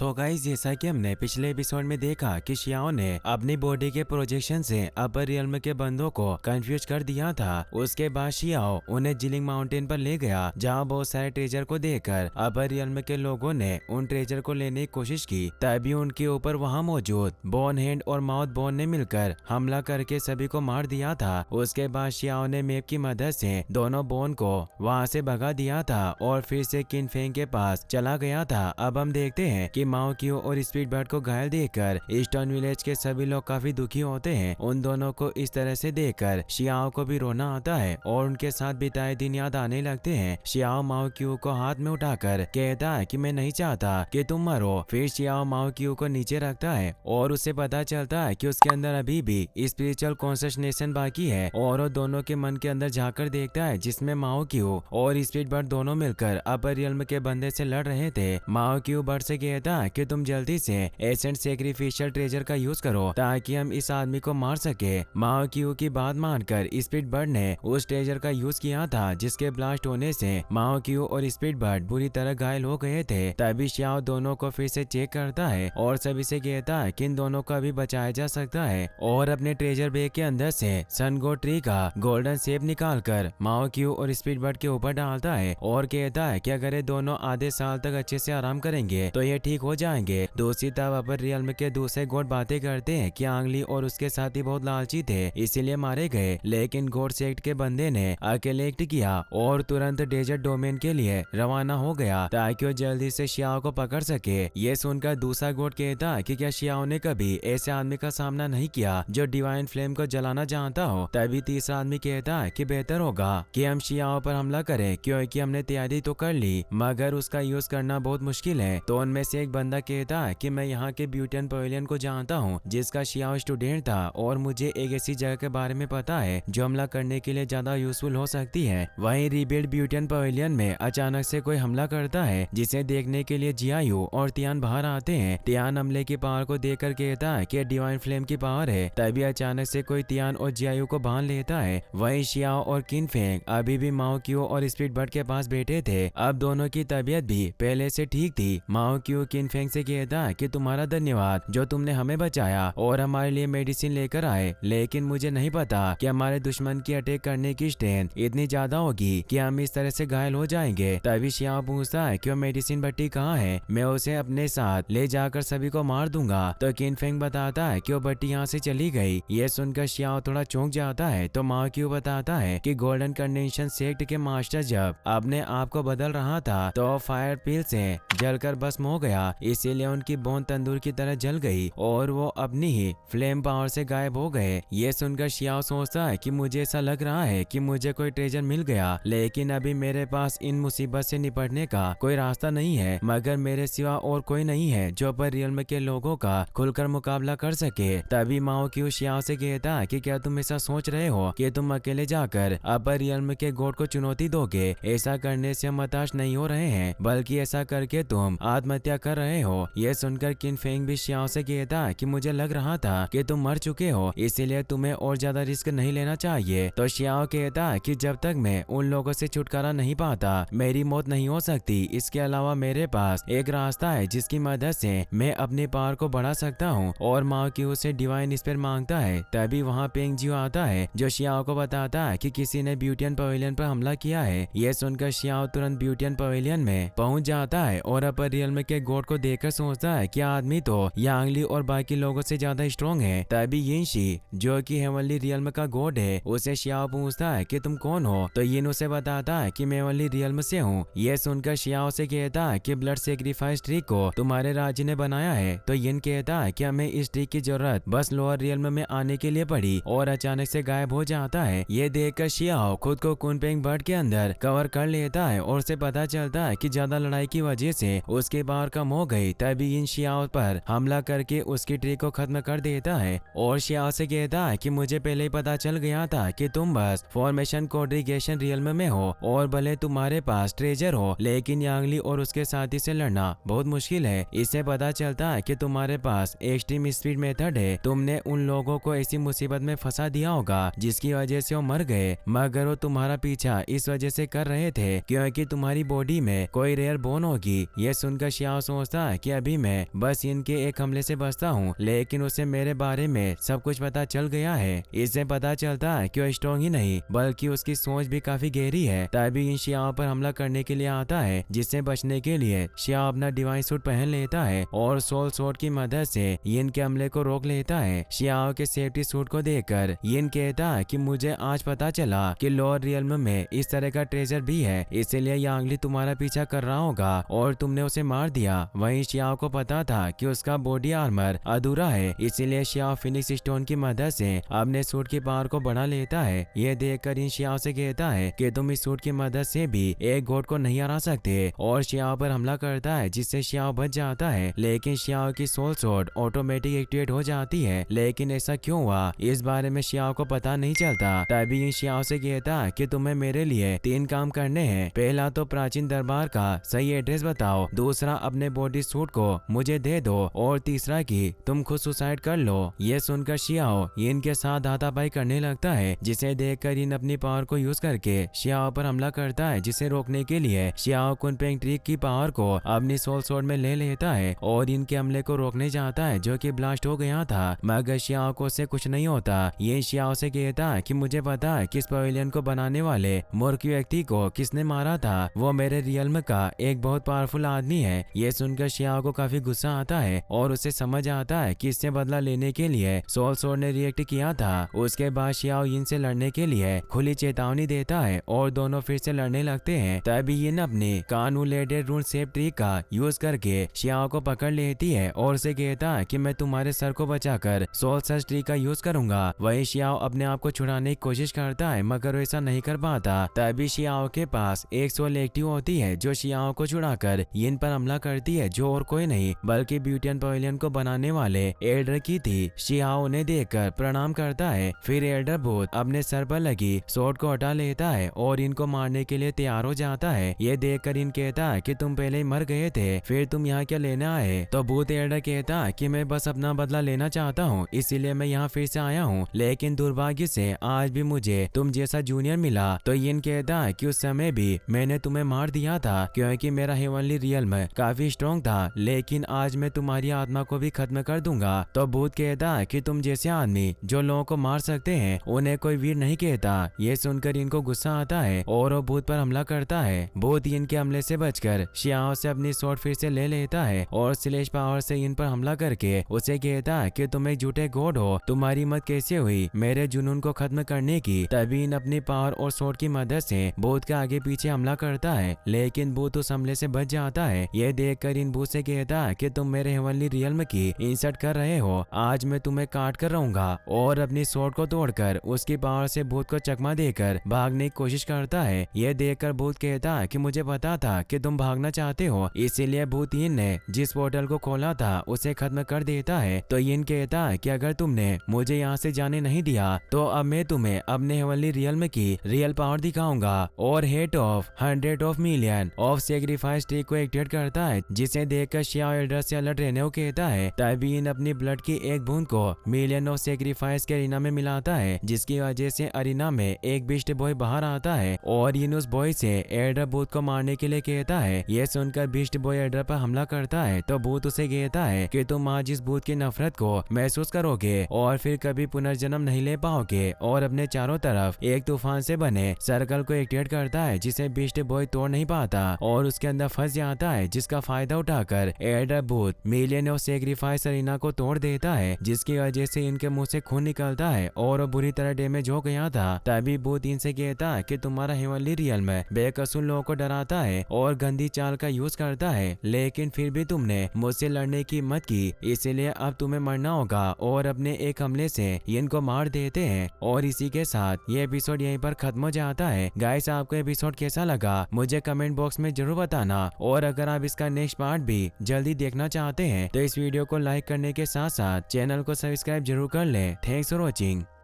So guys, जैसा कि हमने पिछले एपिसोड में देखा कि शियाओ ने अपनी बॉडी के प्रोजेक्शन से अपर रियल्म के बंदों को कंफ्यूज कर दिया था। उसके बाद शियाओ उन्हें जिलिंग माउंटेन पर ले गया, जहां बहुत सारे ट्रेजर को देखकर अपर रियल्म के लोगों ने उन ट्रेजर को लेने की कोशिश की। तभी उनके ऊपर वहां मौजूद बोन हैंड और माउथ बोन ने मिलकर हमला करके सभी को मार दिया था। उसके बाद शियाओ ने मैप की मदद से दोनों बोन को वहां से भगा दिया था और फिर से किन फेंग के पास चला गया था। अब हम देखते हैं कि माओ क्यू और स्पीड बर्ड को घायल देखकर ईस्टर्न विलेज के सभी लोग काफी दुखी होते हैं। उन दोनों को इस तरह से देखकर शियाओ को भी रोना आता है और उनके साथ बिताए दिन याद आने लगते हैं। शियाओ माओ क्यू को हाथ में उठाकर कहता है कि मैं नहीं चाहता कि तुम मरो। फिर शियाओ माओ क्यू को नीचे रखता है और उससे पता चलता है कि उसके अंदर अभी भी स्पिरिचुअल कॉन्शसनेशन बाकी है और वो दोनों के मन के अंदर झाकर देखता है, जिसमें माओ क्यू और स्पीड बर्ड दोनों मिलकर अपर रियल्म के बंदे से लड़ रहे थे। माओ क्यू बर्ड से कहता है कि तुम जल्दी से एसेंट सैक्रिफिशियल ट्रेजर का यूज करो ताकि हम इस आदमी को मार सके। माओ क्यू की बात मानकर स्पीड बर्ड ने उस ट्रेजर का यूज किया था, जिसके ब्लास्ट होने से माओ क्यू और स्पीड बर्ड बुरी तरह घायल हो गए थे। तभी शियाओ दोनों को फिर से चेक करता है और सभी से कहता है कि इन दोनों को अभी बचाया जा सकता है और अपने ट्रेजर बैग के अंदर से सनगो ट्री का गोल्डन सेब निकालकर माओ क्यू और स्पीड बर्ड के ऊपर डालता है और कहता है कि अगर ये दोनों आधे साल तक अच्छे से आराम करेंगे तो ये ठीक हो जाएंगे। दूसरी तरफ अपर रियल्म के दूसरे गोड बातें करते हैं कि आंगली और उसके साथी बहुत लालची थे, इसीलिए मारे गए। लेकिन गोड सेक्ट के बंदे ने अकेले एक्ट किया और तुरंत डेजर्ट डोमेन के लिए रवाना हो गया ताकि वो जल्दी से शियाओ को पकड़ सके। ये सुनकर दूसरा गोड कहता है कि क्या शियाओ ने कभी ऐसे आदमी का सामना नहीं किया जो डिवाइन फ्लेम को जलाना जानता हो। तभी तीसरा आदमी कहता है कि बेहतर होगा कि हम शियाओ पर हमला करें, क्योंकि हमने तैयारी तो कर ली मगर उसका यूज करना बहुत मुश्किल है। तो उनमें से एक बंदा कहता है कि मैं यहाँ के ब्यूटियन पवेलियन को जानता हूँ, जिसका शियाओ स्टूडेंट था और मुझे एक ऐसी जगह के बारे में पता है जो हमला करने के लिए ज्यादा यूजफुल हो सकती है। वहीं रिबिल्ड ब्यूटियन पवेलियन में अचानक से कोई हमला करता है, जिसे देखने के लिए जियायू और तियान बाहर आते हैं। तियान हमले की पावर को देखकर कहता है कि डिवाइन फ्लेम की पावर है। तभी अचानक से कोई तियान और जियायू को बांध लेता है। वहीं शियाओ और किन फेंग अभी भी माओ क्यू और स्पीड बर्ड के पास बैठे थे। अब दोनों की तबीयत भी पहले से ठीक थी। माओ क्यू किन फेंग से कहता है कि तुम्हारा धन्यवाद जो तुमने हमें बचाया और हमारे लिए मेडिसिन लेकर आए, लेकिन मुझे नहीं पता कि हमारे दुश्मन की अटैक करने की स्ट्रेंथ इतनी ज्यादा होगी कि हम इस तरह से घायल हो जाएंगे। तभी शियाओ पूछता है कि वो मेडिसिन भट्टी कहाँ है, मैं उसे अपने साथ ले जाकर सभी को मार दूंगा। तो किन फेंग बताता है कि वो भट्टी यहाँ से चली गई। ये सुनकर शियाओ थोड़ा चौंक जाता है। तो माओ क्यू बताता है कि गोल्डन कंडेंशन सेक्ट के मास्टर जब अपने आप को बदल रहा था तो फायर पील से जलकर भस्म हो गया, इसीलिए उनकी बोन तंदूर की तरह जल गई और वो अपनी ही फ्लेम पावर से गायब हो गए। ये सुनकर शियाओ सोचता है कि मुझे ऐसा लग रहा है कि मुझे कोई ट्रेजर मिल गया, लेकिन अभी मेरे पास इन मुसीबत से निपटने का कोई रास्ता नहीं है, मगर मेरे सिवा और कोई नहीं है जो पर रियल्म के लोगों का खुलकर मुकाबला कर सके। तभी माओ क्यू शियाओ से कहता है कि क्या तुम ऐसा सोच रहे हो कि तुम अकेले जाकर अपर रियल्म के गॉड को चुनौती दोगे? ऐसा करने से हम हताश नहीं हो रहे हैं, बल्कि ऐसा करके तुम आत्महत्या कर रहे हो। ये सुनकर किन फेंग भी शियाओ से कहता है कि मुझे लग रहा था कि तुम मर चुके हो, इसीलिए तुम्हें और ज्यादा रिस्क नहीं लेना चाहिए। तो शियाओ कहता है कि जब तक मैं उन लोगों से छुटकारा नहीं पाता मेरी मौत नहीं हो सकती। इसके अलावा मेरे पास एक रास्ता है जिसकी मदद से मैं अपनी पावर को बढ़ा सकता हूँ। और माओ क्यू से डिवाइन स्पेयर मांगता है। तभी वहाँ पेंग जियो आता है जो शियाओ को बताता है कि किसी ने ब्यूटियन पवेलियन पर हमला किया है। ये सुनकर शियाओ तुरंत ब्यूटियन पवेलियन में पहुंच जाता है और अपर रियल्म के गॉड को देखकर सोचता है कि आदमी तो यांगली और बाकी लोगों से ज्यादा स्ट्रॉन्ग है। तभी यिनशी जो कि हेवनली रियल्म का गॉड है उसे शियाओ पूछता है कि तुम कौन हो। तो यिन उसे बताता है कि मैं हेवनली रियल्म से हूँ। ये सुनकर शियाओ से कहता है कि ब्लड सेक्रीफाइस ट्री को तुम्हारे राज्य ने बनाया है। तो यिन कहता है कि हमें इस ट्री की जरूरत बस लोअर रियल्म में आने के लिए पड़ी और अचानक से गायब हो जाता है। ये देखकर शियाओ खुद को कुनपेंग बर्ड के अंदर कवर कर लेता है और उसे पता चलता है कि ज्यादा लड़ाई की वजह से उसकी पावर कम हो गई। तभी इन शियाओ पर हमला करके उसकी ट्री को खत्म कर देता है और शियाओ से कहता है कि मुझे पहले ही पता चल गया था कि तुम बस फॉर्मेशन कोड्रिगेशन रियल्म में हो और भले तुम्हारे पास ट्रेजर हो, लेकिन यांगली और उसके साथी से लड़ना बहुत मुश्किल है। इससे पता चलता है कि तुम्हारे पास एक्सट्रीम स्पीड मेथड है। तुमने उन लोगों को ऐसी मुसीबत में फंसा दिया होगा जिसकी वजह से वो मर गए, मगर वो तुम्हारा पीछा इस वजह से कर रहे थे क्योंकि तुम्हारी बॉडी में कोई रेयर बोन होगी। ये सुनकर शियाओ सोचता है कि अभी मैं बस इनके एक हमले से बचता हूँ, लेकिन उसे मेरे बारे में सब कुछ पता चल गया है। इससे पता चलता है कि वो स्ट्रॉन्ग ही नहीं बल्कि उसकी सोच भी काफी गहरी है। तभी इन शियाओ पर हमला करने के लिए आता है, जिससे बचने के लिए शियाओ अपना डिवाइन सूट पहन लेता है और सोल स्वॉर्ड की मदद से यिन के हमले को रोक लेता है। शियाओ के सेफ्टी सूट को देखकर यिन कहता है कि मुझे आज पता चला कि लोअर रियल्म में इस तरह का ट्रेजर भी है, इसलिए यांगली तुम्हारा पीछा कर रहा होगा और तुमने उसे मार दिया। वहीं शियाओ को पता था कि उसका बॉडी आर्मर अधूरा है, इसीलिए शियाओ फिनिक्स स्टोन की मदद से अपने सूट की पावर को बढ़ा लेता है। ये देखकर इन शियाओ से कहता है कि तुम इस सूट की मदद से भी एक गोट को नहीं हरा सकते और शियाओ पर हमला करता है, जिससे शियाओ बच जाता है। लेकिन शियाओ की सोल स्वॉर्ड ऑटोमेटिक एक्टिवेट हो जाती है, लेकिन ऐसा क्यों हुआ इस बारे में शियाओ को पता नहीं चलता। तभी इन शियाओ से कहता है कि तुम्हें मेरे लिए 3 काम करने हैं। पहला तो प्राचीन दरबार का सही एड्रेस बताओ, दूसरा अपने बॉडी सूट को मुझे दे दो और तीसरा कि तुम खुद सुसाइड कर लो। ये सुनकर शियाओ इनके साथ हाथापाई करने लगता है, जिसे देखकर इन अपनी पावर को यूज करके शियाओ पर हमला करता है। जिसे रोकने के लिए शियाओ कुनपेंग ट्रिक की पावर को अपनी सोल स्वॉर्ड में ले लेता है और इनके हमले को रोकने जाता है, जो कि ब्लास्ट हो गया था, मगर शियाओ को उससे कुछ नहीं होता। ये शियाओ से कहता है कि मुझे पता है किस पवेलियन को बनाने वाले मूर्ख व्यक्ति को किसने मारा था, वो मेरे रियल्म का एक बहुत पावरफुल आदमी है। ये सुनकर शियाओ को काफी गुस्सा आता है और उसे समझ आता है कि इससे बदला लेने के लिए सोल स्वॉर्ड ने रिएक्ट किया था। उसके बाद शियाओ यिन से लड़ने के लिए खुली चेतावनी देता है और दोनों फिर से लड़ने लगते हैं। तभी यिन अपने कानूलेटेड रूट सेप ट्रिक का यूज करके शियाओ को पकड़ लेती है और उसे कहता है कि मैं तुम्हारे सर को बचाकर सोल सर्च ट्रिक का यूज करूंगा। वही शियाओ अपने आप को छुड़ाने की कोशिश करता है, मगर वो ऐसा नहीं कर पाता। तभी शियाओ के पास एक सोल एक्टिव होती है जो शियाओ को छुड़ाकर यिन पर हमला करती है, जो और कोई नहीं बल्कि ब्यूटियन पवेलियन को बनाने वाले एल्डर की थी। शियाओ उन्हें देखकर प्रणाम करता है, फिर एल्डर भूत अपने सर पर लगी स्वॉर्ड को हटा लेता है और इनको मारने के लिए तैयार हो जाता है। ये देखकर इन कहता है कि तुम पहले ही मर गए थे, फिर तुम यहाँ क्या लेने आए। तो भूत एल्डर कहता है कि मैं बस अपना बदला लेना चाहता हूँ, इसीलिए मैं यहाँ फिर से आया हूँ, लेकिन दुर्भाग्य से आज भी मुझे तुम जैसा जूनियर मिला। तो यिन कहता है कि उस समय भी मैंने तुम्हें मार दिया था क्योंकि मेरा हेवनली रियल्म काफी स्ट्रॉन्ग था, लेकिन आज मैं तुम्हारी आत्मा को भी खत्म कर दूंगा। तो भूत कहता है कि तुम जैसे आदमी जो लोगों को मार सकते हैं उन्हें कोई वीर नहीं कहता। ये सुनकर इनको गुस्सा आता है और वो भूत पर हमला करता है। भूत इनके हमले से बचकर शियाओ से अपनी स्वॉर्ड फिर से ले लेता है और स्लेश पावर से इन पर हमला करके उसे कहता है कि तुम एक झूठे गॉड हो, तुम्हारी हिम्मत कैसे हुई मेरे जुनून को खत्म करने की। तभी इन अपनी पावर और स्वॉर्ड की मदद से भूत के आगे पीछे हमला करता है, लेकिन भूत उस हमले से बच जाता है। ये देखकर इन भूत से कहता है कि तुम मेरे हेवनली रियल्म की इंसल्ट कर रहे हो, आज मैं तुम्हें काट कर रहूंगा। और अपनी स्वॉर्ड को तोड़कर उसकी पावर से भूत को चकमा देकर भागने की कोशिश करता है। यह देखकर भूत कहता है कि मुझे पता था कि तुम भागना चाहते हो, इसीलिए भूत यिन ने जिस पोर्टल को खोला था उसे खत्म कर देता है। तो यिन कहता है कि अगर तुमने मुझे यहाँ से जाने नहीं दिया तो अब मैं तुम्हें अपने हेवनली रियल्म की रियल पावर दिखाऊंगा। और hate of 100 of million of sacrifice trick को एक्टिवेट करता है, जिसे देखकर शियाओ एल्डर से अलर्ट रहने को कहता है। तभी इन अपनी ब्लड की एक बूंद को मिलियन ऑफ सेक्रीफाइस के अरीना में मिलाता है, जिसकी वजह से अरीना में एक बिस्ट बॉय बाहर आता है और इन उस बॉय से एल्डर भूत को मारने के लिए कहता है। यह सुनकर बिस्ट बॉय एल्डर पर हमला करता है तो भूत उसे कहता है कि तुम आज इस भूत की नफरत को महसूस करोगे और फिर कभी पुनर्जन्म नहीं ले पाओगे। और अपने चारों तरफ एक तूफान से बने सर्कल को एक्टिवेट करता है, जिसे बिस्ट बॉय तोड़ नहीं पाता और उसके अंदर फंस जाता है, जिसका फायदा उठाकर एल्डर भूत मिलियन ऑफ सेक्रीफाइस अरीना को तोड़ देता है, जिसकी वजह से इनके मुंह से खून निकलता है और वो बुरी तरह डैमेज हो गया था। तभी भूत इनसे कहता है कि तुम्हारा हेवनली रियल्म बेकसूर लोगों को डराता है और गंदी चाल का यूज करता है, लेकिन फिर भी तुमने मुझसे लड़ने की हिम्मत की, इसीलिए अब तुम्हें मरना होगा। और अपने एक हमले से इनको मार देते हैं। और इसी के साथ ये एपिसोड यहीं पर खत्म हो जाता है। गाइस, आपको एपिसोड कैसा लगा मुझे कमेंट बॉक्स में जरूर बताना, और अगर आप इसका नेक्स्ट पार्ट भी जल्दी देखना चाहते हैं तो इस वीडियो को लाइक करने के साथ साथ चैनल को सब्सक्राइब जरूर कर लें। Thanks for watching.